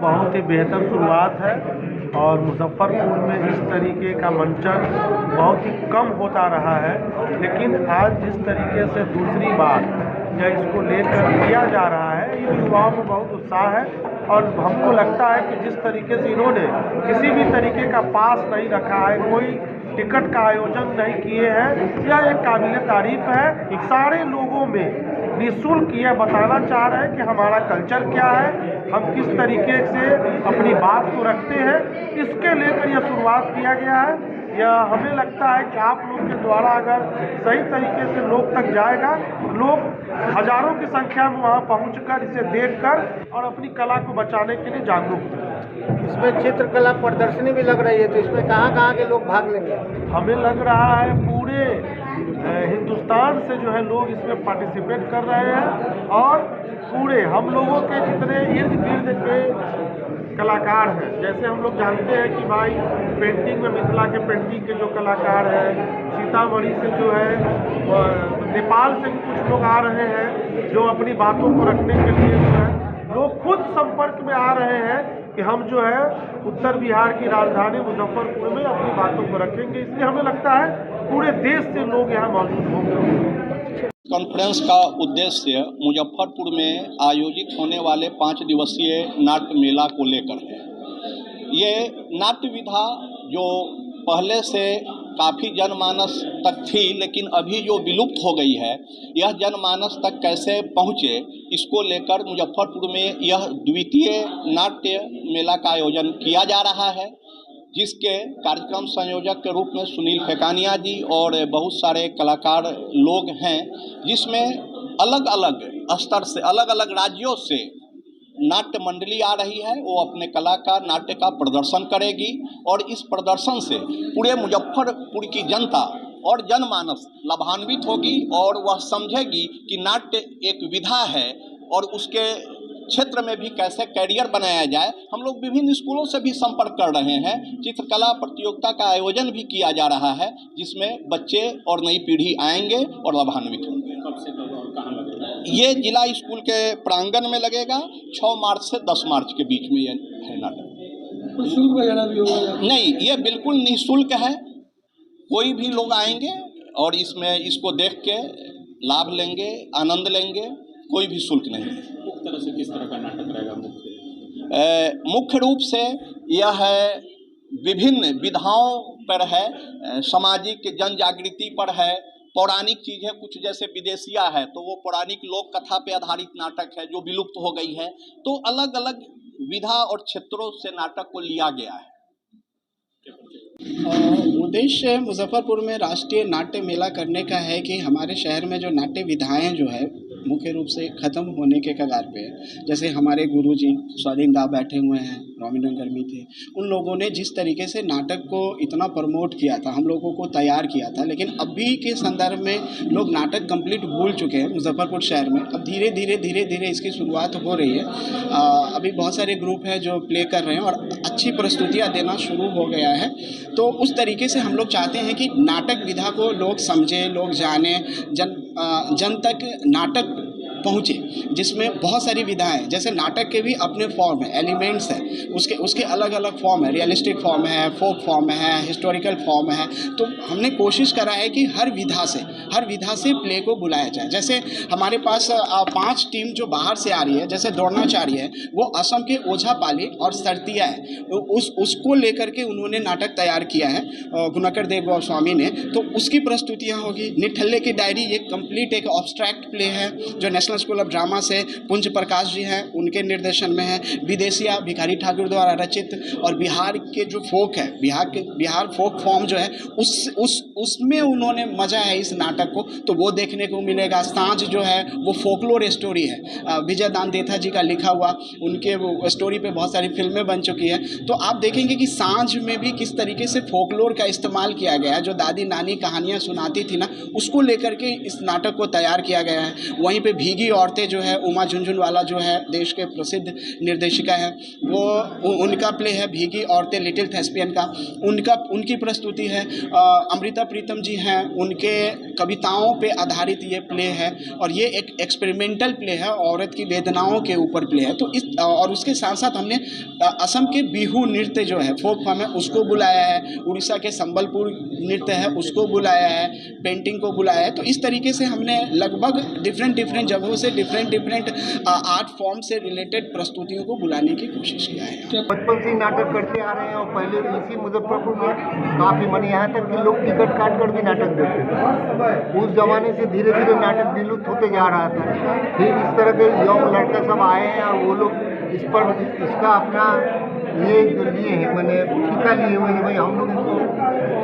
बहुत ही बेहतर शुरुआत है और मुजफ्फरपुर में इस तरीके का मंचन बहुत ही कम होता रहा है, लेकिन आज जिस तरीके से दूसरी बार या इसको लेकर किया जा रहा है, ये युवाओं में बहुत उत्साह है। और हमको लगता है कि जिस तरीके से इन्होंने किसी भी तरीके का पास नहीं रखा है, कोई टिकट का आयोजन नहीं किए हैं, यह एक काबिल तारीफ है। सारे लोगों में निःशुल्क यह बताना चाह रहे हैं कि हमारा कल्चर क्या है, हम किस तरीके से अपनी बात को रखते हैं, इसके लेकर यह शुरुआत किया गया है। यह हमें लगता है कि आप लोग के द्वारा अगर सही तरीके से लोग तक जाएगा, लोग हजारों की संख्या में वहाँ पहुँचकर इसे देखकर और अपनी कला को बचाने के लिए जागरूक होंगे। इसमें चित्रकला प्रदर्शनी भी लग रही है, तो इसमें कहाँ के लोग भाग लेंगे? हमें लग रहा है पूरे हिंदुस्तान से जो है लोग इसमें पार्टिसिपेट कर रहे हैं और पूरे हम लोगों के जितने इर्द गिर्द के कलाकार हैं, जैसे हम लोग जानते हैं कि भाई पेंटिंग में मिथिला के पेंटिंग के जो कलाकार हैं, सीतामढ़ी से जो है, नेपाल से भी कुछ लोग आ रहे हैं जो अपनी बातों को रखने के लिए जो है लोग खुद संपर्क में आ रहे हैं कि हम जो है उत्तर बिहार की राजधानी मुजफ्फरपुर में अपनी बातों को रखेंगे। इसलिए हमें लगता है पूरे देश से लोग यहाँ मौजूद होंगे। कॉन्फ्रेंस का उद्देश्य मुजफ्फरपुर में आयोजित होने वाले 5 दिवसीय नाट्य मेला को लेकर है। ये नाट्य विधा जो पहले से काफ़ी जनमानस तक थी, लेकिन अभी जो विलुप्त हो गई है, यह जनमानस तक कैसे पहुँचे, इसको लेकर मुजफ्फरपुर में यह द्वितीय नाट्य मेला का आयोजन किया जा रहा है, जिसके कार्यक्रम संयोजक के रूप में सुनील फेकानिया जी और बहुत सारे कलाकार लोग हैं, जिसमें अलग अलग स्तर से अलग अलग राज्यों से नाट्य मंडली आ रही है। वो अपने कला का नाट्य का प्रदर्शन करेगी और इस प्रदर्शन से पूरे मुजफ्फरपुर की जनता और जनमानस लाभान्वित होगी और वह समझेगी कि नाट्य एक विधा है और उसके क्षेत्र में भी कैसे कैरियर बनाया जाए। हम लोग विभिन्न स्कूलों से भी संपर्क कर रहे हैं। चित्रकला प्रतियोगिता का आयोजन भी किया जा रहा है, जिसमें बच्चे और नई पीढ़ी आएंगे और लाभान्वित होंगे। कब से कब और कहाँ लगेगा? ये जिला स्कूल के प्रांगण में लगेगा। 6 मार्च से 10 मार्च के बीच में ये है नाटक। शुल्क वगैरह भी होगा? नहीं, ये बिल्कुल निःशुल्क है। कोई भी लोग आएंगे और इसमें इसको देख के लाभ लेंगे, आनंद लेंगे। कोई भी शुल्क नहीं है। तरह से किस तरह का नाटक रहेगा? मुख्य रूप से यह विभिन्न विधाओं पर है, सामाजिक जन जागृति पर है, पौराणिक चीज़ें कुछ जैसे विदेशिया है तो वो पौराणिक लोक कथा पे आधारित नाटक है जो विलुप्त हो गई है। तो अलग अलग विधा और क्षेत्रों से नाटक को लिया गया है। उद्देश्य मुजफ्फरपुर में राष्ट्रीय नाट्य मेला करने का है कि हमारे शहर में जो नाट्य विधाएं जो है मुख्य रूप से ख़त्म होने के कगार पे है। जैसे हमारे गुरुजी स्वाधीन दा बैठे हुए हैं, रॉमिनन गर्मी थे, उन लोगों ने जिस तरीके से नाटक को इतना प्रमोट किया था, हम लोगों को तैयार किया था, लेकिन अभी के संदर्भ में लोग नाटक कंप्लीट भूल चुके हैं मुजफ्फरपुर शहर में। अब धीरे धीरे इसकी शुरुआत हो रही है। अभी बहुत सारे ग्रुप हैं जो प्ले कर रहे हैं और अच्छी प्रस्तुतियाँ देना शुरू हो गया है। तो उस तरीके से हम लोग चाहते हैं कि नाटक विधा को लोग समझें, लोग जानें, जन तक नाटक पहुँचे, जिसमें बहुत सारी विधाएं, जैसे नाटक के भी अपने फॉर्म है, एलिमेंट्स है, उसके अलग अलग फॉर्म है, रियलिस्टिक फॉर्म है, फोक फॉर्म है, हिस्टोरिकल फॉर्म है। तो हमने कोशिश करा है कि हर विधा से प्ले को बुलाया जाए। जैसे हमारे पास 5 टीम जो बाहर से आ रही है, जैसे द्रोणाचार्य है, वो असम के ओझापाली और सरतिया है, उसको लेकर के उन्होंने नाटक तैयार किया है गुणकर देव गोस्वामी ने। तो उसकी प्रस्तुतियाँ होगी। निठल्ले की डायरी ये कंप्लीट एक ऑब्स्ट्रैक्ट प्ले है जो नेशनल स्कूल ऑफ ड्रामा से पुंज प्रकाश जी हैं, उनके निर्देशन में है। विदेशिया भिखारी ठाकुर द्वारा रचित और बिहार के जो फोक है, बिहार फोक फॉर्म जो है उसमें उन्होंने मजा है इस नाटक को, तो वो देखने को मिलेगा। सांझ जो है वो फोकलोर स्टोरी है, विजय दान देथा जी का लिखा हुआ, उनके वो स्टोरी पे बहुत सारी फिल्में बन चुकी है। तो आप देखेंगे कि सांझ में भी किस तरीके से फोकलोर का इस्तेमाल किया गया है, जो दादी नानी कहानियाँ सुनाती थी ना, उसको लेकर के इस नाटक को तैयार किया गया है। वहीं पे भीगे भीगी औरतें जो है, उमा झुनझुनवाला जो है देश के प्रसिद्ध निर्देशिका है, वो उनका प्ले है भीगी औरतें, लिटिल थेस्पियन का उनकी प्रस्तुति है। अमृता प्रीतम जी हैं, उनके कविताओं पे आधारित ये प्ले है और ये एक एक्सपेरिमेंटल प्ले है, औरत की वेदनाओं के ऊपर प्ले है। तो इस और उसके साथ साथ हमने असम के बिहू नृत्य जो है, फोक फॉर्म है, उसको बुलाया है, उड़ीसा के संबलपुर नृत्य है उसको बुलाया है, पेंटिंग को बुलाया है। तो इस तरीके से हमने लगभग डिफरेंट जगहों से डिफरेंट आर्ट फॉर्म से रिलेटेड प्रस्तुतियों को बुलाने की कोशिश किया है। बचपन से ही नाटक करते आ रहे हैं और पहले इसी मुजफ्फरपुर में काफ़ी माने, यहाँ तक कि लोग टिकट काट कर भी नाटक देखते थे। उस जमाने से धीरे धीरे नाटक विलुप्त होते जा रहा था। फिर इस तरह के यंग लड़के सब आए हैं और वो लोग इसका अपना ये जो लिए हैं, मैंने टीका लिए हुए हैं, भाई हम लोग इसको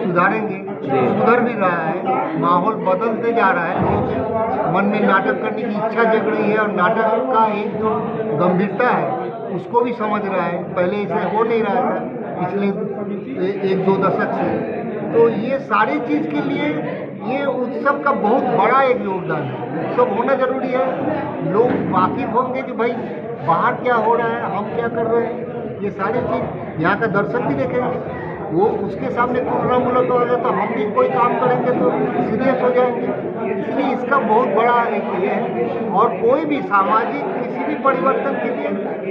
सुधारेंगे। सुधर भी रहा है, माहौल बदलते जा रहा है, लोगों के मन में नाटक करने की इच्छा जग रही है और नाटक का एक जो गंभीरता है उसको भी समझ रहा है। पहले ऐसे हो नहीं रहा था पिछले 1-2 दशक से। तो ये सारी चीज़ के लिए ये उत्सव का बहुत बड़ा एक योगदान है। उत्सव होना जरूरी है, लोग वाकिफ होंगे कि भाई बाहर क्या हो रहा है, हम क्या कर रहे हैं, ये सारी चीज़ यहाँ का दर्शक भी देखेंगे। वो उसके सामने तुलनामूलक होगा तो हम भी कोई काम करेंगे तो सीरियस हो जाएंगे। इसलिए इसका बहुत बड़ा एक ये है। और कोई भी सामाजिक किसी भी परिवर्तन के लिए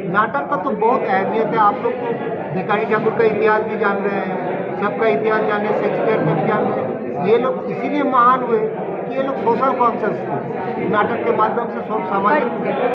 नाटक का तो बहुत अहमियत है। आप लोग तो भिखारी ठाकुर का इतिहास भी जान रहे हैं, सबका इतिहास जान रहे हैं, शेक्सपियर का भी जान रहे हैं। ये लोग इसीलिए महान हुए कि ये लोग सोशल कॉन्शियस थे, नाटक के माध्यम से सब सामाजिक